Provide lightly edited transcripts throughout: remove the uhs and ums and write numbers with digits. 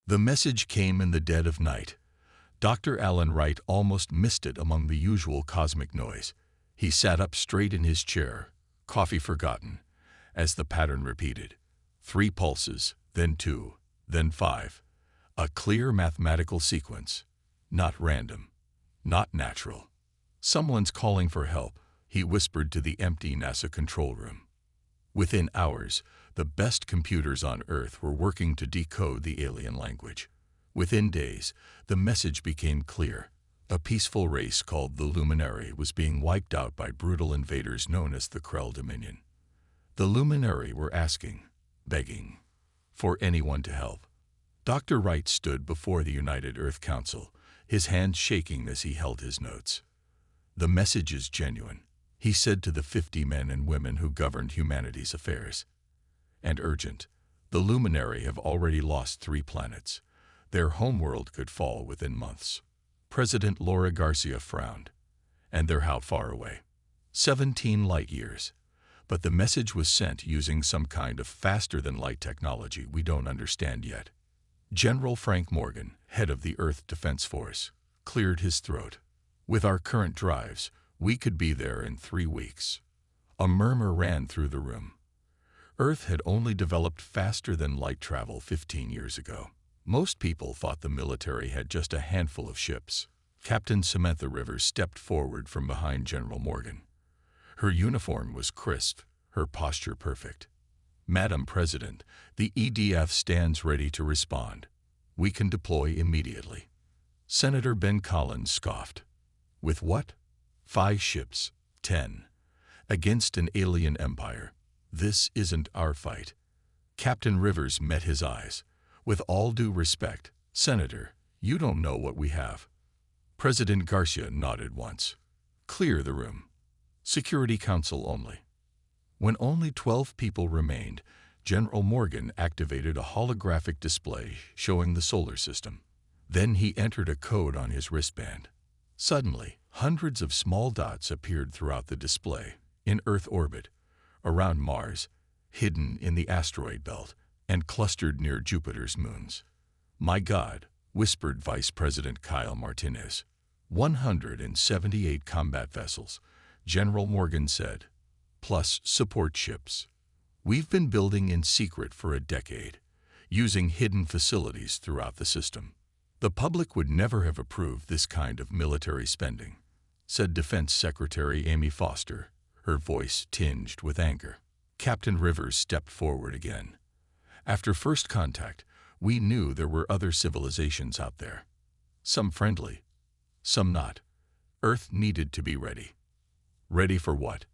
The message came in the dead of night. Dr. Alan Wright almost missed it among the usual cosmic noise. He sat up straight in his chair, coffee forgotten, as the pattern repeated. 3 pulses, then 2, then 5. A clear mathematical sequence. Not random. Not natural. Someone's calling for help, he whispered to the empty NASA control room. Within hours, the best computers on Earth were working to decode the alien language. Within days, the message became clear. A peaceful race called the Luminary was being wiped out by brutal invaders known as the Krell Dominion. The Luminary were asking, begging, for anyone to help. Dr. Wright stood before the United Earth Council, his hands shaking as he held his notes. The message is genuine, he said to the 50 men and women who governed humanity's affairs. And urgent. The Luminary have already lost 3 planets. Their homeworld could fall within months. President Laura Garcia frowned. And they're how far away? 17 light years. But the message was sent using some kind of faster-than-light technology we don't understand yet. General Frank Morgan, head of the Earth Defense Force, cleared his throat. With our current drives, we could be there in 3 weeks. A murmur ran through the room. Earth had only developed faster-than-light travel 15 years ago. Most people thought the military had just a handful of ships. Captain Samantha Rivers stepped forward from behind General Morgan. Her uniform was crisp, her posture perfect. Madam President, the EDF stands ready to respond. We can deploy immediately. Senator Ben Collins scoffed. With what? 5 ships, 10. Against an alien empire. This isn't our fight. Captain Rivers met his eyes. With all due respect, Senator, you don't know what we have. President Garcia nodded once. Clear the room. Security Council only. When only 12 people remained, General Morgan activated a holographic display showing the solar system. Then he entered a code on his wristband. Suddenly, hundreds of small dots appeared throughout the display, in Earth orbit, around Mars, hidden in the asteroid belt, and clustered near Jupiter's moons. My God, whispered Vice President Kyle Martinez. 178 combat vessels, General Morgan said, plus support ships. We've been building in secret for a decade, using hidden facilities throughout the system. The public would never have approved this kind of military spending, said Defense Secretary Amy Foster, her voice tinged with anger. Captain Rivers stepped forward again. After first contact, we knew there were other civilizations out there. Some friendly, some not. Earth needed to be ready. Ready for what?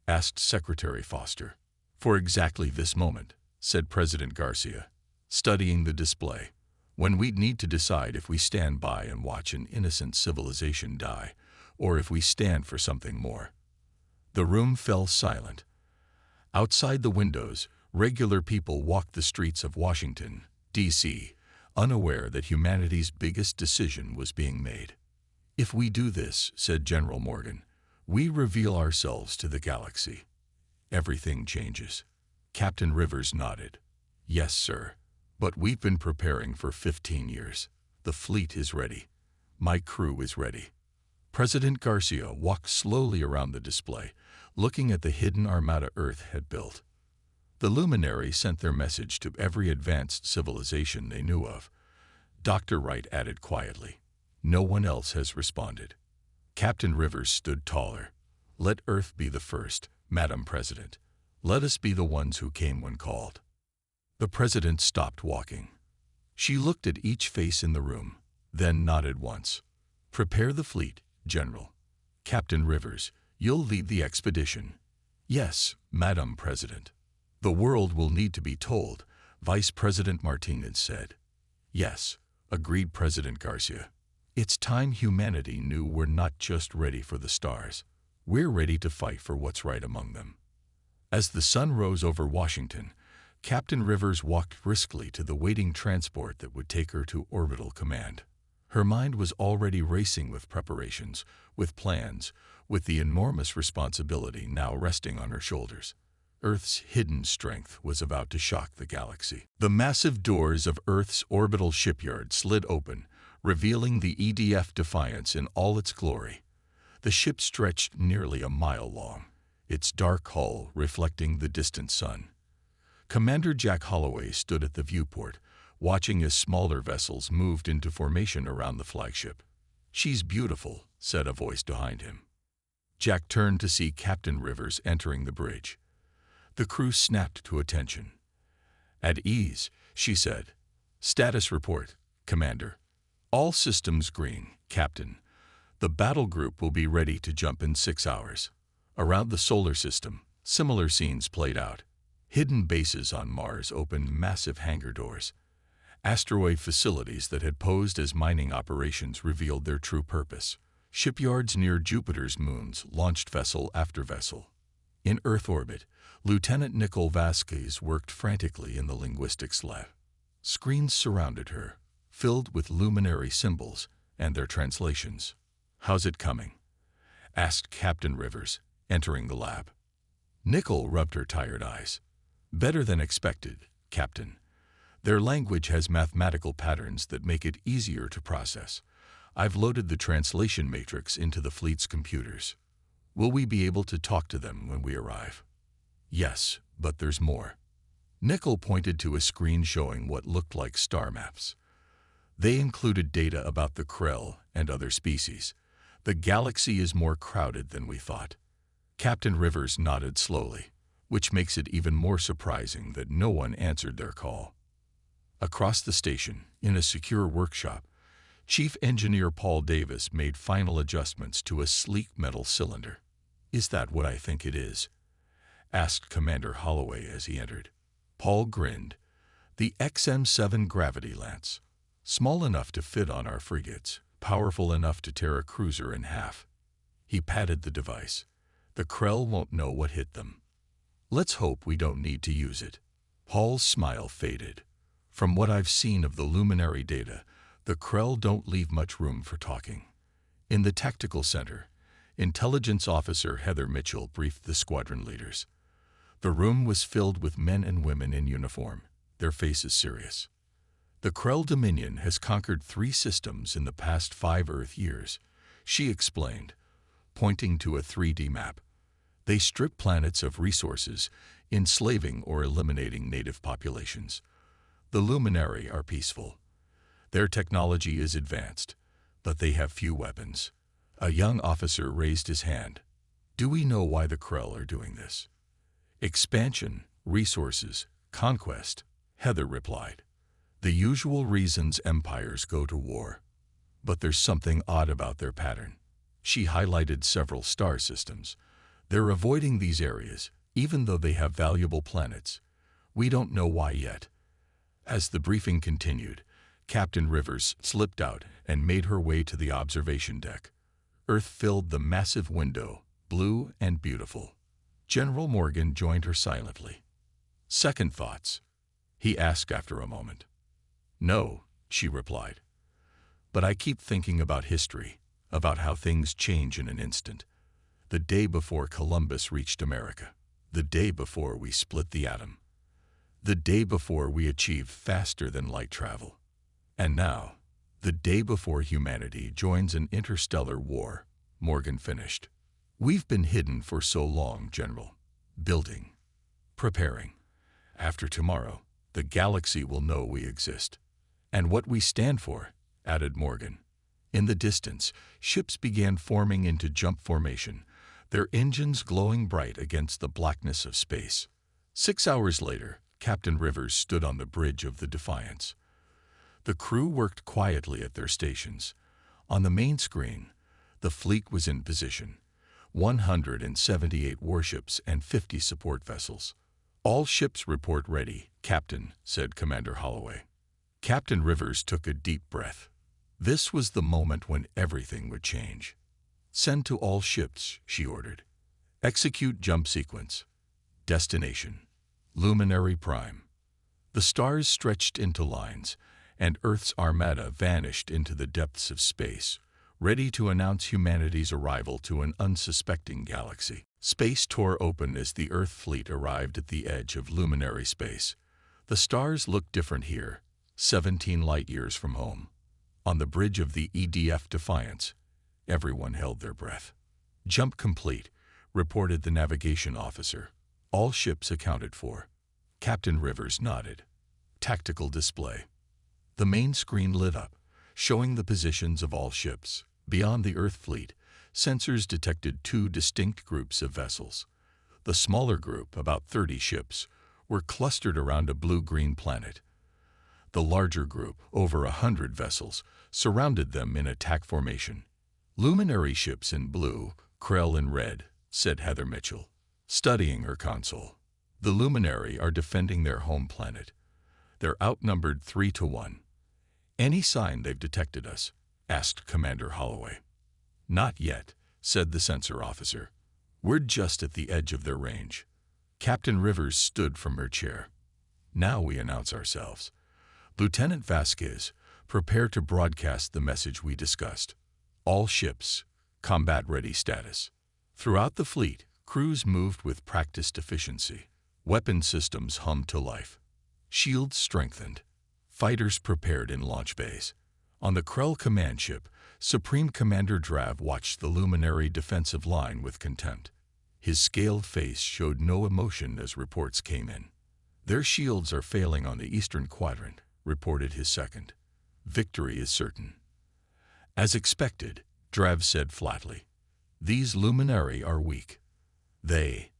Asked Secretary Foster. For exactly this moment, said President Garcia, studying the display, when we'd need to decide if we stand by and watch an innocent civilization die, or if we stand for something more. The room fell silent. Outside the windows, regular people walked the streets of Washington, D.C., unaware that humanity's biggest decision was being made. If we do this, said General Morgan, we reveal ourselves to the galaxy. Everything changes. Captain Rivers nodded. Yes, sir. But we've been preparing for 15 years. The fleet is ready. My crew is ready. President Garcia walked slowly around the display, looking at the hidden armada Earth had built. The Luminary sent their message to every advanced civilization they knew of. Dr. Wright added quietly, no one else has responded. Captain Rivers stood taller. Let Earth be the first, Madam President. Let us be the ones who came when called. The President stopped walking. She looked at each face in the room, then nodded once. Prepare the fleet, General. Captain Rivers, you'll lead the expedition. Yes, Madam President. The world will need to be told, Vice President Martinez said. Yes, agreed President Garcia. It's time humanity knew we're not just ready for the stars. We're ready to fight for what's right among them. As the sun rose over Washington, Captain Rivers walked briskly to the waiting transport that would take her to orbital command. Her mind was already racing with preparations, with plans, with the enormous responsibility now resting on her shoulders. Earth's hidden strength was about to shock the galaxy. The massive doors of Earth's orbital shipyard slid open, revealing the EDF Defiance in all its glory. The ship stretched nearly a mile long, its dark hull reflecting the distant sun. Commander Jack Holloway stood at the viewport, watching as smaller vessels moved into formation around the flagship. "She's beautiful," said a voice behind him. Jack turned to see Captain Rivers entering the bridge. The crew snapped to attention. "At ease," she said. "Status report, Commander. All systems green, Captain. The battle group will be ready to jump in 6 hours." Around the solar system, similar scenes played out. Hidden bases on Mars opened massive hangar doors. Asteroid facilities that had posed as mining operations revealed their true purpose. Shipyards near Jupiter's moons launched vessel after vessel. In Earth orbit, Lieutenant Nicole Vasquez worked frantically in the linguistics lab. Screens surrounded her, filled with luminary symbols and their translations. "How's it coming?" asked Captain Rivers, entering the lab. Nicole rubbed her tired eyes. "Better than expected, Captain. Their language has mathematical patterns that make it easier to process. I've loaded the translation matrix into the fleet's computers. Will we be able to talk to them when we arrive?" "Yes, but there's more." Nicole pointed to a screen showing what looked like star maps. They included data about the Krell and other species. "The galaxy is more crowded than we thought." Captain Rivers nodded slowly, which makes it even more surprising that no one answered their call. Across the station, in a secure workshop, Chief Engineer Paul Davis made final adjustments to a sleek metal cylinder. "Is that what I think it is?" asked Commander Holloway as he entered. Paul grinned. "The XM7 gravity lance. Small enough to fit on our frigates, powerful enough to tear a cruiser in half." He patted the device. "The Krell won't know what hit them. Let's hope we don't need to use it." Paul's smile faded. "From what I've seen of the luminary data, the Krell don't leave much room for talking." In the tactical center, Intelligence Officer Heather Mitchell briefed the squadron leaders. The room was filled with men and women in uniform, their faces serious. "The Krell Dominion has conquered 3 systems in the past 5 Earth years," she explained, pointing to a 3D map. "They strip planets of resources, enslaving or eliminating native populations. The Luminari are peaceful. Their technology is advanced, but they have few weapons." A young officer raised his hand. "Do we know why the Krell are doing this?" "Expansion, resources, conquest," Heather replied. "The usual reasons empires go to war. But there's something odd about their pattern." She highlighted several star systems. "They're avoiding these areas, even though they have valuable planets. We don't know why yet." As the briefing continued, Captain Rivers slipped out and made her way to the observation deck. Earth filled the massive window, blue and beautiful. General Morgan joined her silently. "Second thoughts?" he asked after a moment. "No," she replied. "But I keep thinking about history, about how things change in an instant. The day before Columbus reached America, the day before we split the atom, the day before we achieved faster-than-light travel, and now, the day before humanity joins an interstellar war," Morgan finished. "We've been hidden for so long, General. Building. Preparing. After tomorrow, the galaxy will know we exist. And what we stand for," added Morgan. In the distance, ships began forming into jump formation, their engines glowing bright against the blackness of space. 6 hours later, Captain Rivers stood on the bridge of the Defiance. The crew worked quietly at their stations. On the main screen, the fleet was in position. 178 warships and 50 support vessels. "All ships report ready, Captain," said Commander Holloway. Captain Rivers took a deep breath. This was the moment when everything would change. "Send to all ships," she ordered. "Execute jump sequence. Destination: Luminary Prime." The stars stretched into lines, and Earth's armada vanished into the depths of space, ready to announce humanity's arrival to an unsuspecting galaxy. Space tore open as the Earth fleet arrived at the edge of luminary space. The stars looked different here, 17 light-years from home. On the bridge of the EDF Defiance, everyone held their breath. "Jump complete," reported the navigation officer. "All ships accounted for." Captain Rivers nodded. Tactical display. The main screen lit up, showing the positions of all ships. Beyond the Earth fleet, sensors detected 2 distinct groups of vessels. The smaller group, about 30 ships, were clustered around a blue-green planet. The larger group, over 100 vessels, surrounded them in attack formation. "Luminary ships in blue, Krell in red," said Heather Mitchell, studying her console. "The Luminary are defending their home planet. They're outnumbered 3-1. "Any sign they've detected us?" asked Commander Holloway. "Not yet," said the sensor officer. "We're just at the edge of their range." Captain Rivers stood from her chair. "Now we announce ourselves. Lieutenant Vasquez, prepare to broadcast the message we discussed. All ships, combat-ready status." Throughout the fleet, crews moved with practiced efficiency. Weapon systems hummed to life. Shields strengthened. Fighters prepared in launch bays. On the Krell command ship, Supreme Commander Drav watched the luminary defensive line with contempt. His scaled face showed no emotion as reports came in. "Their shields are failing on the eastern quadrant," reported his second. "Victory is certain." "As expected," Drav said flatly. "These luminary are weak. They—"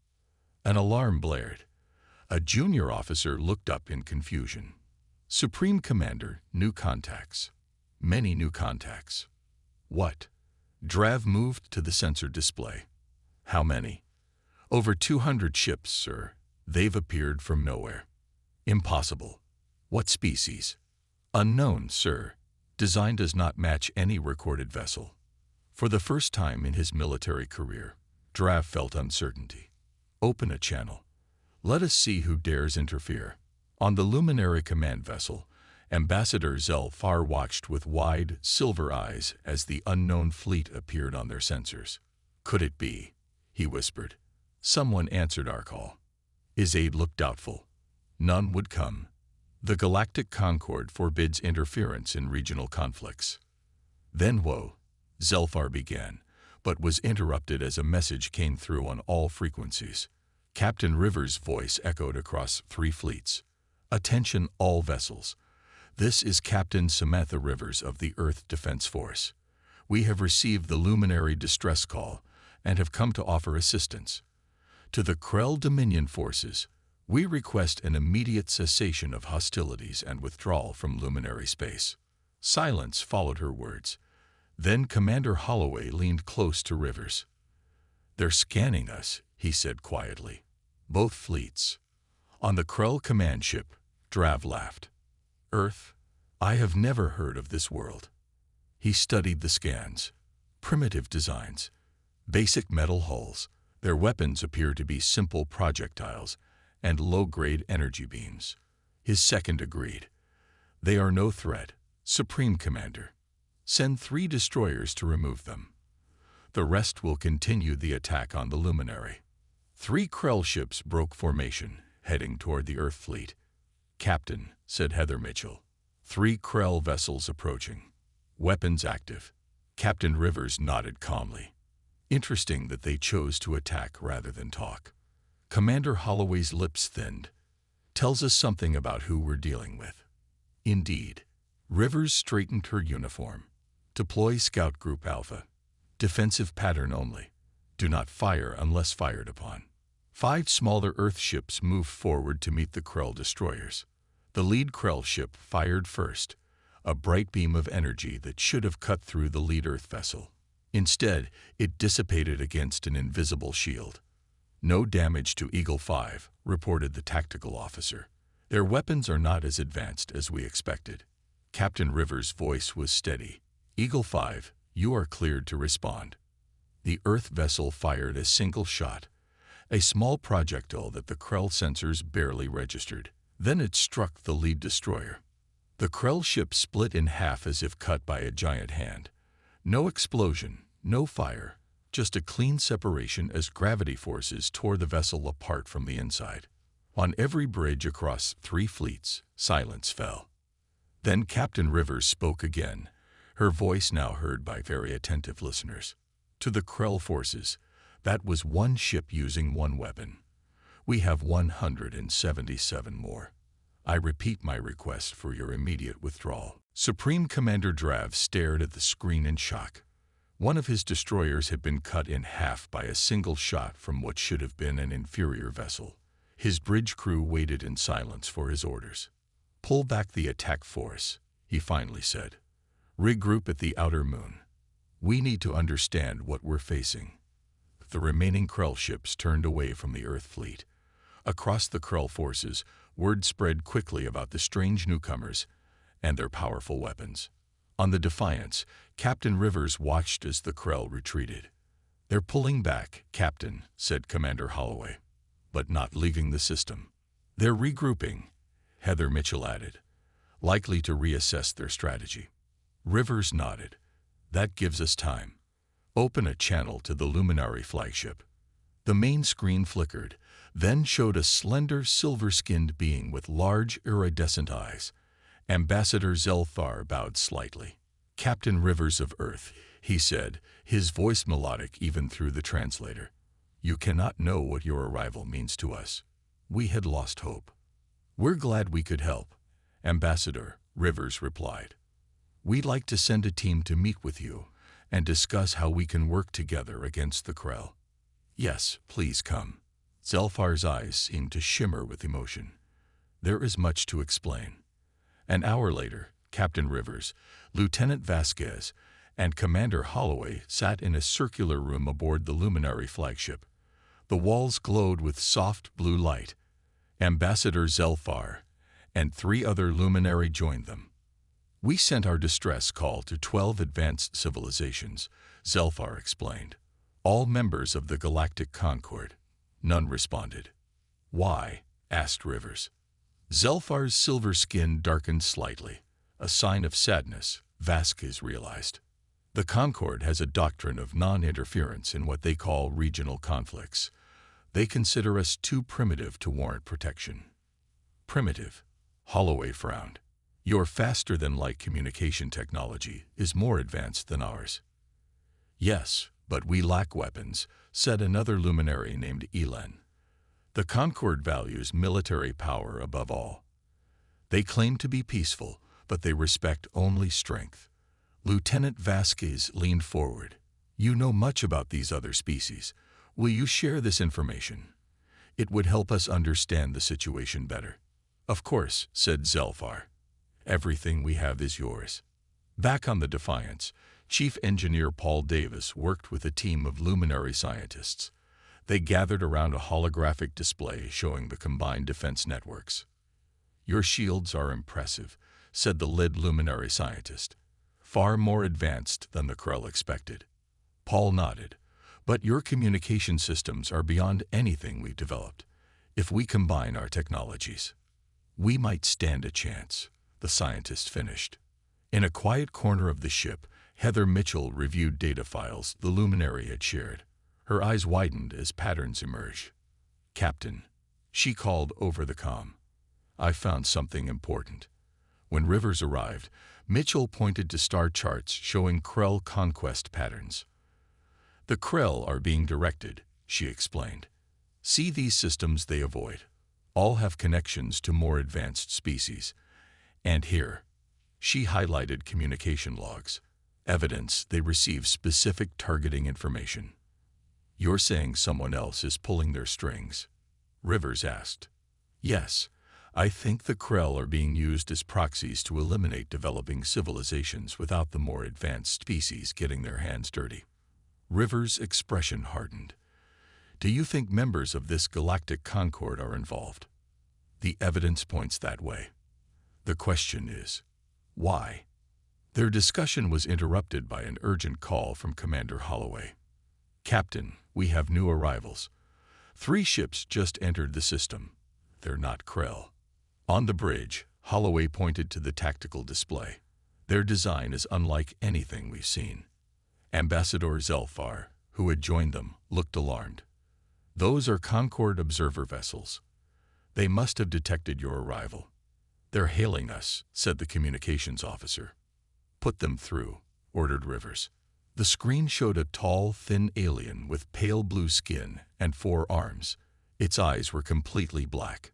An alarm blared. A junior officer looked up in confusion. "Supreme Commander, new contacts." "Many new contacts." "What?" Drav moved to the sensor display. "How many?" "Over 200 ships, sir. They've appeared from nowhere." "Impossible." "What species?" "Unknown, sir. Design does not match any recorded vessel." For the first time in his military career, Drav felt uncertainty. "Open a channel. Let us see who dares interfere." On the Luminary command vessel, Ambassador Zelfar watched with wide, silver eyes as the unknown fleet appeared on their sensors. "Could it be?" he whispered. Someone answered our call. His aide looked doubtful. "None would come. The Galactic Concord forbids interference in regional conflicts." "Then whoa," Zelfar began, but was interrupted as a message came through on all frequencies. Captain Rivers' voice echoed across 3 fleets. "Attention all vessels. This is Captain Samantha Rivers of the Earth Defense Force. We have received the Luminary distress call and have come to offer assistance. To the Krell Dominion forces, we request an immediate cessation of hostilities and withdrawal from Luminary space." Silence followed her words. Then Commander Holloway leaned close to Rivers. "They're scanning us," he said quietly. "Both fleets." On the Krell command ship, Drav laughed. "Earth? I have never heard of this world." He studied the scans. Primitive designs. Basic metal hulls. Their weapons appear to be simple projectiles and low-grade energy beams. His second agreed. "They are no threat, Supreme Commander. Send 3 destroyers to remove them. The rest will continue the attack on the Luminary." 3 Krell ships broke formation, heading toward the Earth fleet. "Captain," said Heather Mitchell, 3 Krell vessels approaching. Weapons active." Captain Rivers nodded calmly. "Interesting that they chose to attack rather than talk." Commander Holloway's lips thinned. "Tells us something about who we're dealing with." "Indeed." Rivers straightened her uniform. "Deploy Scout Group Alpha. Defensive pattern only. Do not fire unless fired upon." 5 smaller Earth ships moved forward to meet the Krell destroyers. The lead Krell ship fired first, a bright beam of energy that should have cut through the lead Earth vessel. Instead, it dissipated against an invisible shield. "No damage to Eagle 5, reported the tactical officer. "Their weapons are not as advanced as we expected." Captain Rivers' voice was steady. "Eagle 5, you are cleared to respond." The Earth vessel fired a single shot, a small projectile that the Krell sensors barely registered. Then it struck the lead destroyer. The Krell ship split in half as if cut by a giant hand. No explosion, no fire, just a clean separation as gravity forces tore the vessel apart from the inside. On every bridge across 3 fleets, silence fell. Then Captain Rivers spoke again, her voice now heard by very attentive listeners. To the Krell forces, that was 1 ship using 1 weapon. We have 177 more. I repeat my request for your immediate withdrawal. Supreme Commander Drav stared at the screen in shock. One of his destroyers had been cut in half by a single shot from what should have been an inferior vessel. His bridge crew waited in silence for his orders. Pull back the attack force, he finally said. Regroup at the outer moon. We need to understand what we're facing. The remaining Krell ships turned away from the Earth fleet. Across the Krell forces, word spread quickly about the strange newcomers and their powerful weapons. On the Defiance, Captain Rivers watched as the Krell retreated. They're pulling back, Captain, said Commander Holloway, but not leaving the system. They're regrouping, Heather Mitchell added, likely to reassess their strategy. Rivers nodded. That gives us time. Open a channel to the Luminary flagship. The main screen flickered, then showed a slender, silver-skinned being with large, iridescent eyes. Ambassador Zelthar bowed slightly. Captain Rivers of Earth, he said, his voice melodic even through the translator. You cannot know what your arrival means to us. We had lost hope. We're glad we could help, Ambassador, Rivers replied. We'd like to send a team to meet with you and discuss how we can work together against the Krell. Yes, please come. Zelfar's eyes seemed to shimmer with emotion. There is much to explain. An hour later, Captain Rivers, Lieutenant Vasquez, and Commander Holloway sat in a circular room aboard the Luminary flagship. The walls glowed with soft blue light. Ambassador Zelfar and 3 other Luminary joined them. We sent our distress call to 12 advanced civilizations, Zelfar explained. All members of the Galactic Concord. None responded. Why? Asked Rivers. Zelfar's silver skin darkened slightly, a sign of sadness, Vasquez realized. The Concord has a doctrine of non-interference in what they call regional conflicts. They consider us too primitive to warrant protection. Primitive? Holloway frowned. Your faster-than-light communication technology is more advanced than ours. Yes, but we lack weapons, said another luminary named Elan. The Concord values military power above all. They claim to be peaceful, but they respect only strength. Lieutenant Vasquez leaned forward. You know much about these other species. Will you share this information? It would help us understand the situation better. Of course, said Zelfar. Everything we have is yours. Back on the Defiance, Chief Engineer Paul Davis worked with a team of luminary scientists. They gathered around a holographic display showing the combined defense networks. Your shields are impressive, said the lead luminary scientist. Far more advanced than the Krell expected. Paul nodded. But your communication systems are beyond anything we've developed. If we combine our technologies, we might stand a chance, the scientist finished. In a quiet corner of the ship, Heather Mitchell reviewed data files the luminary had shared. Her eyes widened as patterns emerged. Captain, she called over the comm. I found something important. When Rivers arrived, Mitchell pointed to star charts showing Krell conquest patterns. The Krell are being directed, she explained. See these systems they avoid. All have connections to more advanced species. And here, she highlighted communication logs, evidence they receive specific targeting information. You're saying someone else is pulling their strings? Rivers asked. Yes, I think the Krell are being used as proxies to eliminate developing civilizations without the more advanced species getting their hands dirty. Rivers' expression hardened. Do you think members of this galactic concord are involved? The evidence points that way. The question is, why? Their discussion was interrupted by an urgent call from Commander Holloway. Captain, we have new arrivals. 3 ships just entered the system. They're not Krell. On the bridge, Holloway pointed to the tactical display. Their design is unlike anything we've seen. Ambassador Zelfar, who had joined them, looked alarmed. "Those are Concord observer vessels. They must have detected your arrival." "They're hailing us," said the communications officer. "Put them through," ordered Rivers. The screen showed a tall, thin alien with pale blue skin and 4 arms. Its eyes were completely black.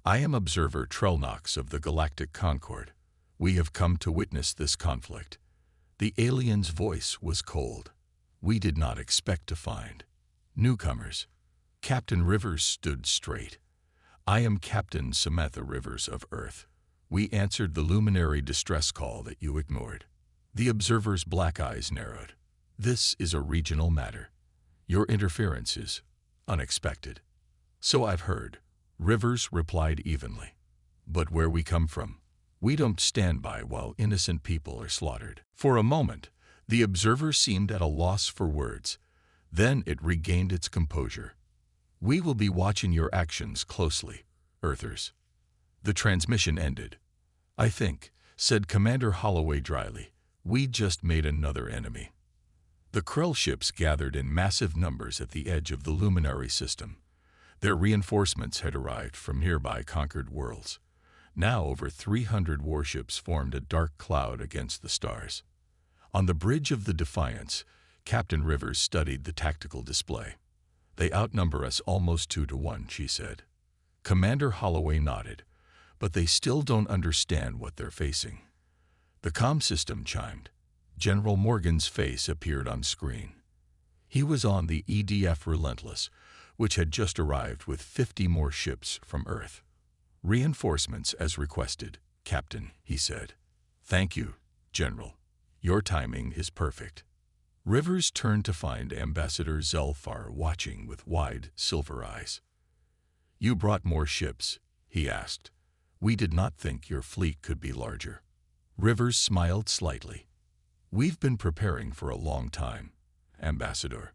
"I am Observer Trelnox of the Galactic Concord. We have come to witness this conflict." The alien's voice was cold. "We did not expect to find newcomers." Captain Rivers stood straight. "I am Captain Samantha Rivers of Earth. We answered the luminary distress call that you ignored." The observer's black eyes narrowed. "This is a regional matter. Your interference is unexpected." "So I've heard," Rivers replied evenly. "But where we come from, we don't stand by while innocent people are slaughtered." For a moment, the observer seemed at a loss for words. Then it regained its composure. "We will be watching your actions closely, Earthers." The transmission ended. "I think," said Commander Holloway dryly, "we just made another enemy." The Krell ships gathered in massive numbers at the edge of the luminary system. Their reinforcements had arrived from nearby conquered worlds. Now over 300 warships formed a dark cloud against the stars. On the bridge of the Defiance, Captain Rivers studied the tactical display. "They outnumber us almost 2-1, she said. Commander Holloway nodded. "But they still don't understand what they're facing." The comm system chimed. General Morgan's face appeared on screen. He was on the EDF Relentless, which had just arrived with 50 more ships from Earth. "Reinforcements as requested, Captain," he said. "Thank you, General. Your timing is perfect." Rivers turned to find Ambassador Zelfar watching with wide, silver eyes. "You brought more ships?" he asked. "We did not think your fleet could be larger." Rivers smiled slightly. "We've been preparing for a long time, Ambassador."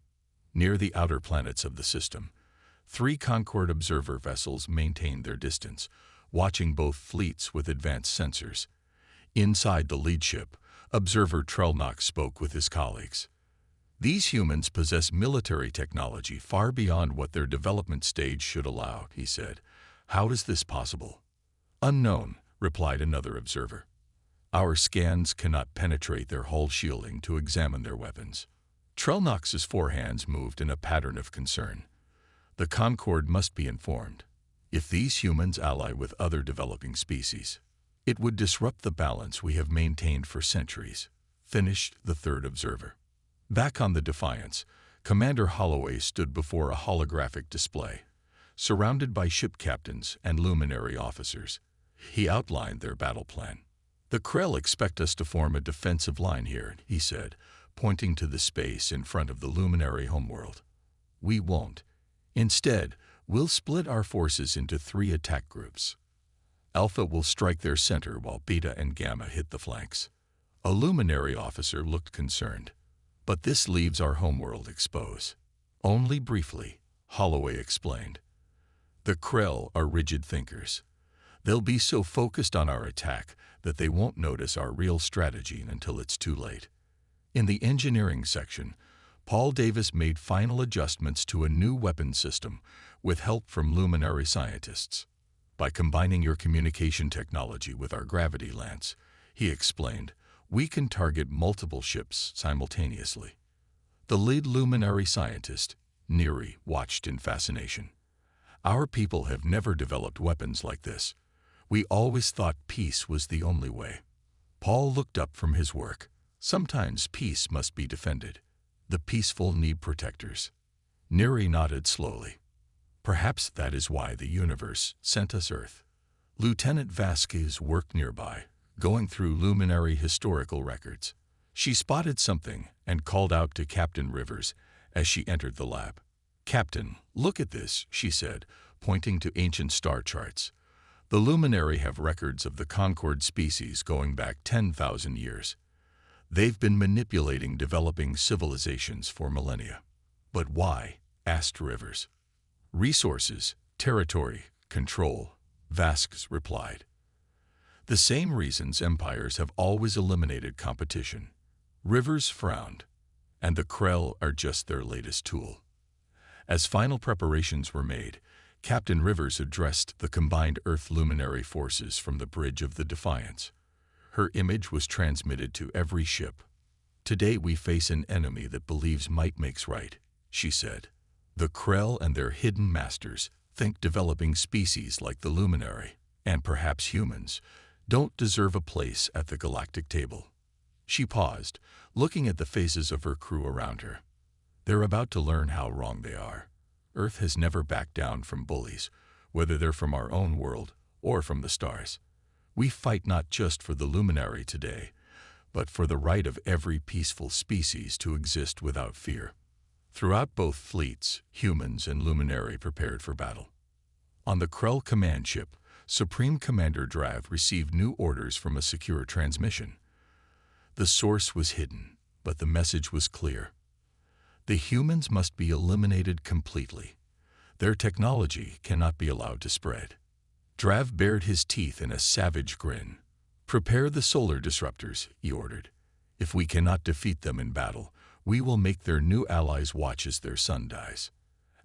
Near the outer planets of the system, 3 Concord observer vessels maintained their distance, watching both fleets with advanced sensors. Inside the lead ship, Observer Trelnox spoke with his colleagues. "These humans possess military technology far beyond what their development stage should allow," he said. "How is this possible?" "Unknown," replied another observer. "Our scans cannot penetrate their hull shielding to examine their weapons." Trelnox's forehands moved in a pattern of concern. "The Concord must be informed. If these humans ally with other developing species, it would disrupt the balance we have maintained for centuries," finished the third observer. Back on the Defiance, Commander Holloway stood before a holographic display. Surrounded by ship captains and luminary officers, he outlined their battle plan. "The Krell expect us to form a defensive line here," he said, pointing to the space in front of the luminary homeworld. "We won't. Instead, we'll split our forces into 3 attack groups. Alpha will strike their center while Beta and Gamma hit the flanks." A luminary officer looked concerned. "But this leaves our homeworld exposed." "Only briefly," Holloway explained. "The Krell are rigid thinkers. They'll be so focused on our attack that they won't notice our real strategy until it's too late." In the engineering section, Paul Davis made final adjustments to a new weapon system with help from luminary scientists. "By combining your communication technology with our gravity lance," he explained, "we can target multiple ships simultaneously." The lead luminary scientist, Neri, watched in fascination. "Our people have never developed weapons like this. We always thought peace was the only way." Paul looked up from his work. "Sometimes peace must be defended. The peaceful need protectors." Neri nodded slowly. "Perhaps that is why the universe sent us Earth." Lieutenant Vasquez worked nearby, going through luminary historical records. She spotted something and called out to Captain Rivers as she entered the lab. "Captain, look at this," she said, pointing to ancient star charts. "The luminary have records of the Concord species going back 10,000 years. They've been manipulating developing civilizations for millennia." "But why?" asked Rivers. "Resources, territory, control," Vasquez replied. "The same reasons empires have always eliminated competition." Rivers frowned. and the Krell are just their latest tool. As final preparations were made, Captain Rivers addressed the combined Earth luminary forces from the bridge of the Defiance. Her image was transmitted to every ship. "Today we face an enemy that believes might makes right," she said. "The Krell and their hidden masters think developing species like the luminary, and perhaps humans, don't deserve a place at the galactic table." She paused, looking at the faces of her crew around her. They're about to learn how wrong they are. Earth has never backed down from bullies, whether they're from our own world or from the stars. We fight not just for the luminary today, but for the right of every peaceful species to exist without fear. Throughout both fleets, humans and luminary prepared for battle. On the Krell command ship, Supreme Commander Drav received new orders from a secure transmission. The source was hidden, but the message was clear. The humans must be eliminated completely. Their technology cannot be allowed to spread. Drav bared his teeth in a savage grin. "Prepare the solar disruptors," he ordered. "If we cannot defeat them in battle, we will make their new allies watch as their sun dies."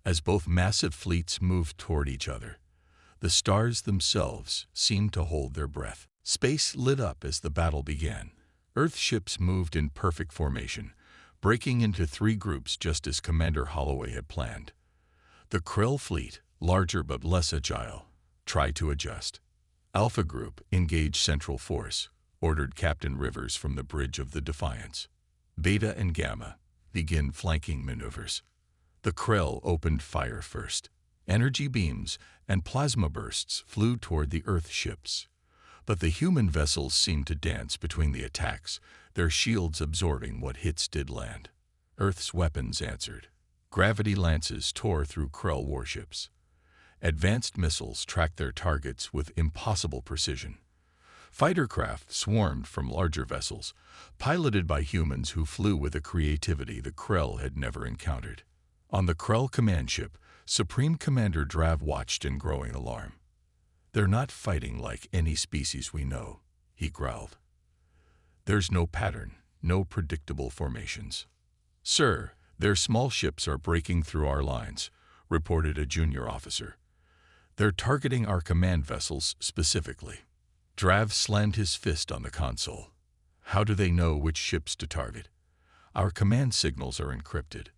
As both massive fleets moved toward each other, the stars themselves seemed to hold their breath. Space lit up as the battle began. Earth ships moved in perfect formation, breaking into three groups just as Commander Holloway had planned. The Krell fleet, larger but less agile, tried to adjust. Alpha Group, engage Central Force, ordered Captain Rivers from the bridge of the Defiance. Beta and Gamma, begin flanking maneuvers. The Krell opened fire first. Energy beams and plasma bursts flew toward the Earth ships. But the human vessels seemed to dance between the attacks, their shields absorbing what hits did land. Earth's weapons answered. Gravity lances tore through Krell warships. Advanced missiles tracked their targets with impossible precision. Fighter craft swarmed from larger vessels, piloted by humans who flew with a creativity the Krell had never encountered. On the Krell command ship, Supreme Commander Drav watched in growing alarm. "They're not fighting like any species we know," he growled. "There's no pattern, no predictable formations." "Sir, their small ships are breaking through our lines," reported a junior officer. "They're targeting our command vessels specifically." Drav slammed his fist on the console. "How do they know which ships to target? Our command signals are encrypted."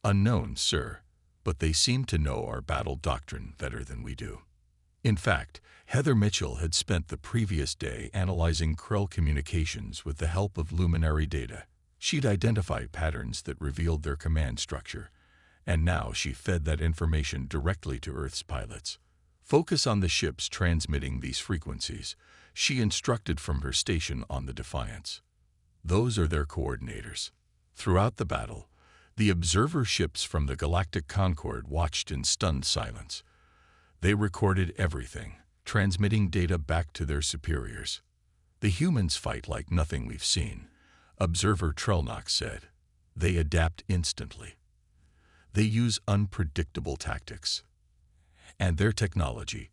"Unknown, sir, but they seem to know our battle doctrine better than we do." In fact, Heather Mitchell had spent the previous day analyzing Krell communications with the help of luminary data. She'd identified patterns that revealed their command structure, and now she fed that information directly to Earth's pilots. "Focus on the ships transmitting these frequencies," she instructed from her station on the Defiance. "Those are their coordinators." Throughout the battle, the observer ships from the Galactic Concord watched in stunned silence. They recorded everything, transmitting data back to their superiors. "The humans fight like nothing we've seen," Observer Trelnock said. "They adapt instantly. They use unpredictable tactics. And their technology,"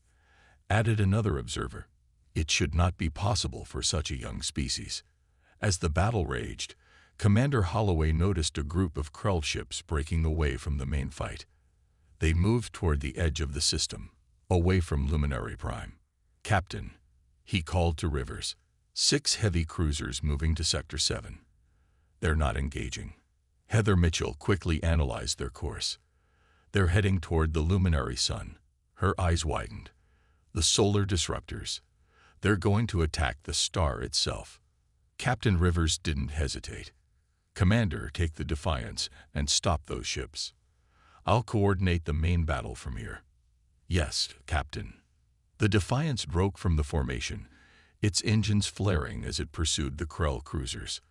added another observer. "It should not be possible for such a young species." As the battle raged, Commander Holloway noticed a group of Krell ships breaking away from the main fight. They moved toward the edge of the system, away from Luminary Prime. "Captain," he called to Rivers, 6 heavy cruisers moving to Sector 7. "They're not engaging." Heather Mitchell quickly analyzed their course. "They're heading toward the luminary sun." Her eyes widened. "The solar disruptors. They're going to attack the star itself." Captain Rivers didn't hesitate. "Commander, take the Defiance and stop those ships. I'll coordinate the main battle from here." "Yes, Captain." The Defiance broke from the formation, its engines flaring as it pursued the Krell cruisers.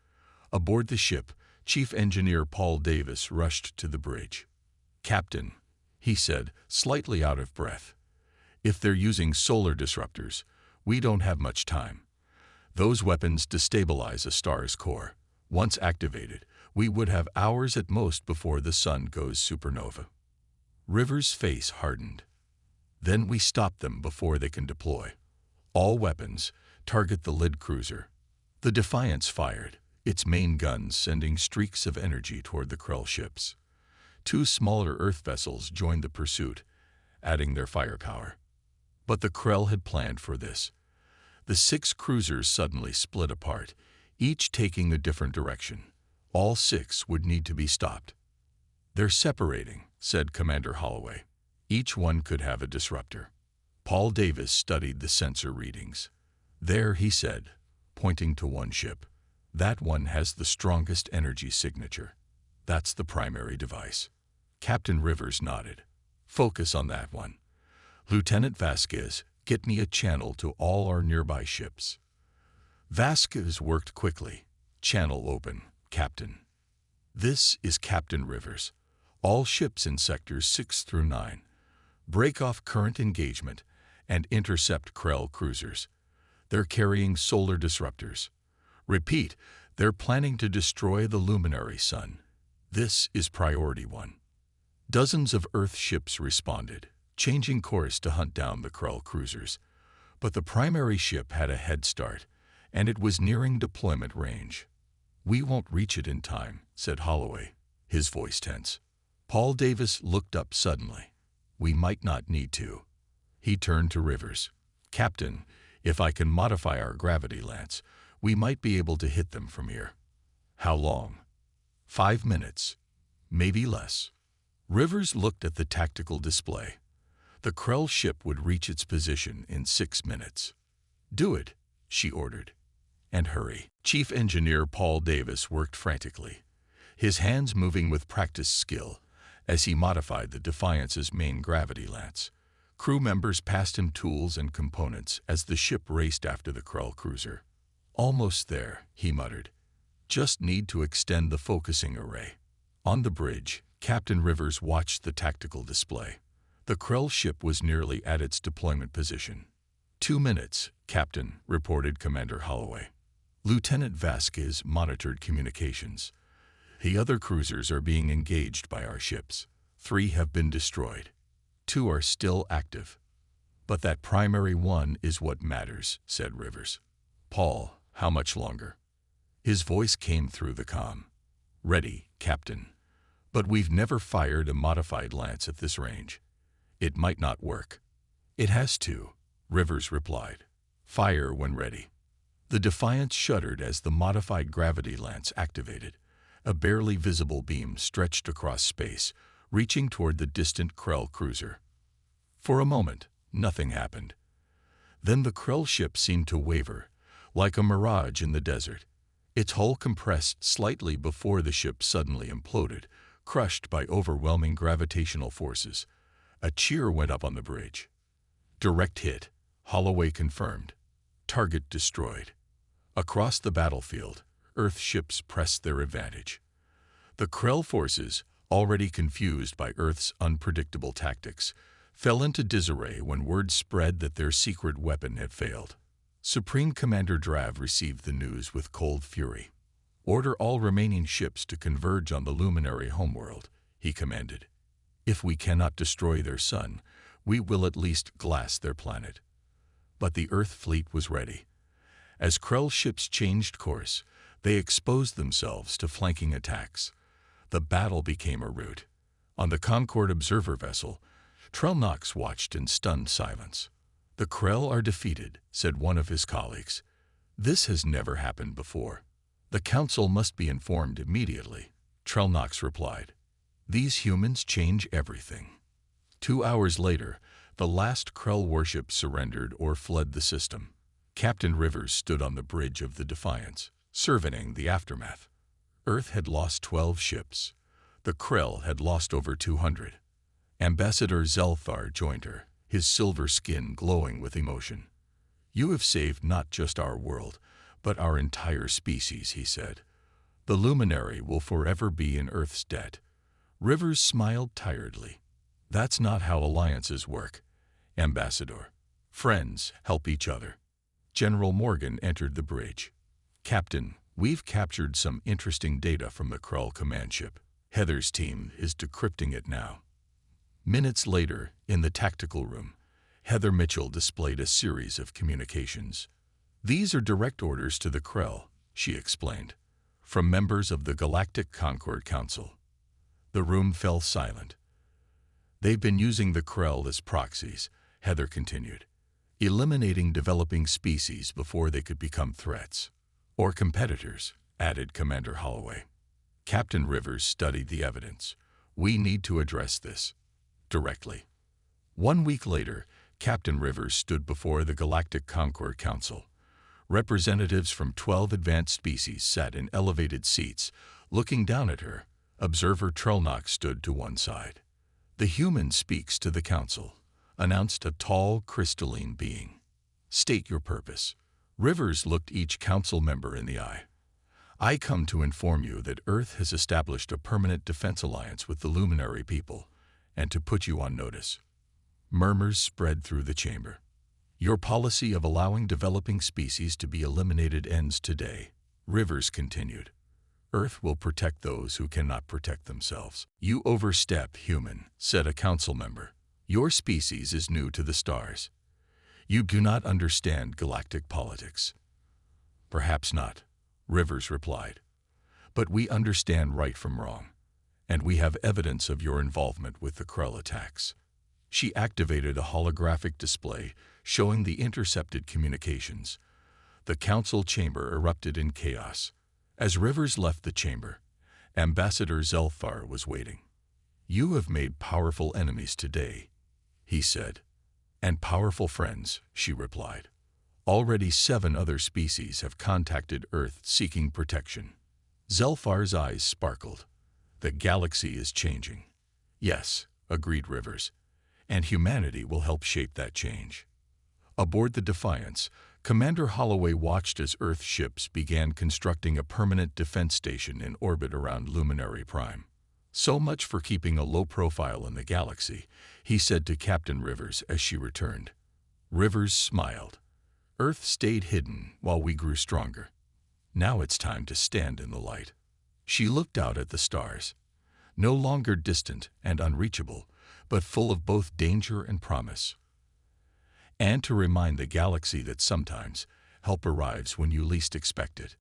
Aboard the ship, Chief Engineer Paul Davis rushed to the bridge. "Captain," he said, slightly out of breath, "if they're using solar disruptors, we don't have much time. Those weapons destabilize a star's core. Once activated, we would have hours at most before the sun goes supernova." Rivers' face hardened. "Then we stop them before they can deploy. All weapons, target the lead cruiser." The Defiance fired, its main guns sending streaks of energy toward the Krell ships. Two smaller Earth vessels joined the pursuit, adding their firepower. But the Krell had planned for this. The 6 cruisers suddenly split apart, each taking a different direction. All 6 would need to be stopped. "They're separating," said Commander Holloway. "Each one could have a disruptor." Paul Davis studied the sensor readings. "There," he said, pointing to one ship. "That one has the strongest energy signature. That's the primary device." Captain Rivers nodded. "Focus on that one. Lieutenant Vasquez, get me a channel to all our nearby ships." Vasquez worked quickly. "Channel open, Captain." "This is Captain Rivers. All ships in sectors 6 through 9. Break off current engagement and intercept Krell cruisers. They're carrying solar disruptors. Repeat, they're planning to destroy the luminary sun. This is priority 1. Dozens of Earth ships responded, changing course to hunt down the Krell cruisers. But the primary ship had a head start, and it was nearing deployment range. "We won't reach it in time," said Holloway, his voice tense. Paul Davis looked up suddenly. "We might not need to." He turned to Rivers. "Captain, if I can modify our gravity lance, we might be able to hit them from here." "How long?" 5 minutes. Maybe less." Rivers looked at the tactical display. The Krell ship would reach its position in 6 minutes. "Do it," she ordered. "And hurry." Chief Engineer Paul Davis worked frantically, his hands moving with practiced skill as he modified the Defiance's main gravity lance. Crew members passed him tools and components as the ship raced after the Krell cruiser. "Almost there," he muttered. "Just need to extend the focusing array." On the bridge, Captain Rivers watched the tactical display. The Krell ship was nearly at its deployment position. 2 minutes, Captain," reported Commander Holloway. Lieutenant Vasquez monitored communications. "The other cruisers are being engaged by our ships. 3 have been destroyed. 2 are still active. But that primary one is what matters," said Rivers. "Paul, how much longer?" His voice came through the comm. "Ready, Captain. But we've never fired a modified lance at this range. It might not work." "It has to," Rivers replied. "Fire when ready." The Defiance shuddered as the modified gravity lance activated. A barely visible beam stretched across space, reaching toward the distant Krell cruiser. For a moment, nothing happened. Then the Krell ship seemed to waver, like a mirage in the desert. Its hull compressed slightly before the ship suddenly imploded, crushed by overwhelming gravitational forces. A cheer went up on the bridge. "Direct hit," Holloway confirmed. "Target destroyed." Across the battlefield, Earth ships pressed their advantage. The Krell forces, already confused by Earth's unpredictable tactics, fell into disarray when word spread that their secret weapon had failed. Supreme Commander Drav received the news with cold fury. "Order all remaining ships to converge on the luminary homeworld," he commanded. "If we cannot destroy their sun, we will at least glass their planet." But the Earth fleet was ready. As Krell ships changed course, they exposed themselves to flanking attacks. The battle became a rout. On the Concord observer vessel, Trell watched in stunned silence. "The Krell are defeated," said one of his colleagues. "This has never happened before." "The Council must be informed immediately," Trell replied. "These humans change everything." 2 hours later, the last Krell warship surrendered or fled the system. Captain Rivers stood on the bridge of the Defiance, surveying the aftermath. Earth had lost 12 ships. The Krell had lost over 200. Ambassador Zelthar joined her, his silver skin glowing with emotion. "You have saved not just our world, but our entire species," he said. "The luminary will forever be in Earth's debt." Rivers smiled tiredly. "That's not how alliances work, Ambassador. Friends help each other." General Morgan entered the bridge. "Captain, we've captured some interesting data from the Krell command ship. Heather's team is decrypting it now." Minutes later, in the tactical room, Heather Mitchell displayed a series of communications. "These are direct orders to the Krell," she explained. from members of the Galactic Concord Council. The room fell silent. "They've been using the Krell as proxies," Heather continued, "eliminating developing species before they could become threats. Or competitors," added Commander Holloway. Captain Rivers studied the evidence. "We need to address this directly." 1 week later, Captain Rivers stood before the Galactic Concord Council. Representatives from 12 advanced species sat in elevated seats, looking down at her. Observer Trellnock stood to one side. "The human speaks to the council," announced a tall, crystalline being. "State your purpose." Rivers looked each council member in the eye. "I come to inform you that Earth has established a permanent defense alliance with the Luminary people, and to put you on notice." Murmurs spread through the chamber. "Your policy of allowing developing species to be eliminated ends today," Rivers continued. "Earth will protect those who cannot protect themselves." "You overstep, human," said a council member. "Your species is new to the stars. You do not understand galactic politics." "Perhaps not," Rivers replied. "But we understand right from wrong, and we have evidence of your involvement with the Krell attacks." She activated a holographic display showing the intercepted communications. The council chamber erupted in chaos. As Rivers left the chamber, Ambassador Zelfar was waiting. "You have made powerful enemies today," he said. "And powerful friends," she replied. "Already 7 other species have contacted Earth seeking protection." Zelfar's eyes sparkled. "The galaxy is changing." "Yes," agreed Rivers, "and humanity will help shape that change." Aboard the Defiance, Commander Holloway watched as Earth ships began constructing a permanent defense station in orbit around Luminary Prime. "So much for keeping a low profile in the galaxy," he said to Captain Rivers as she returned. Rivers smiled. "Earth stayed hidden while we grew stronger. Now it's time to stand in the light." She looked out at the stars, no longer distant and unreachable, but full of both danger and promise. And to remind the galaxy that sometimes help arrives when you least expect it.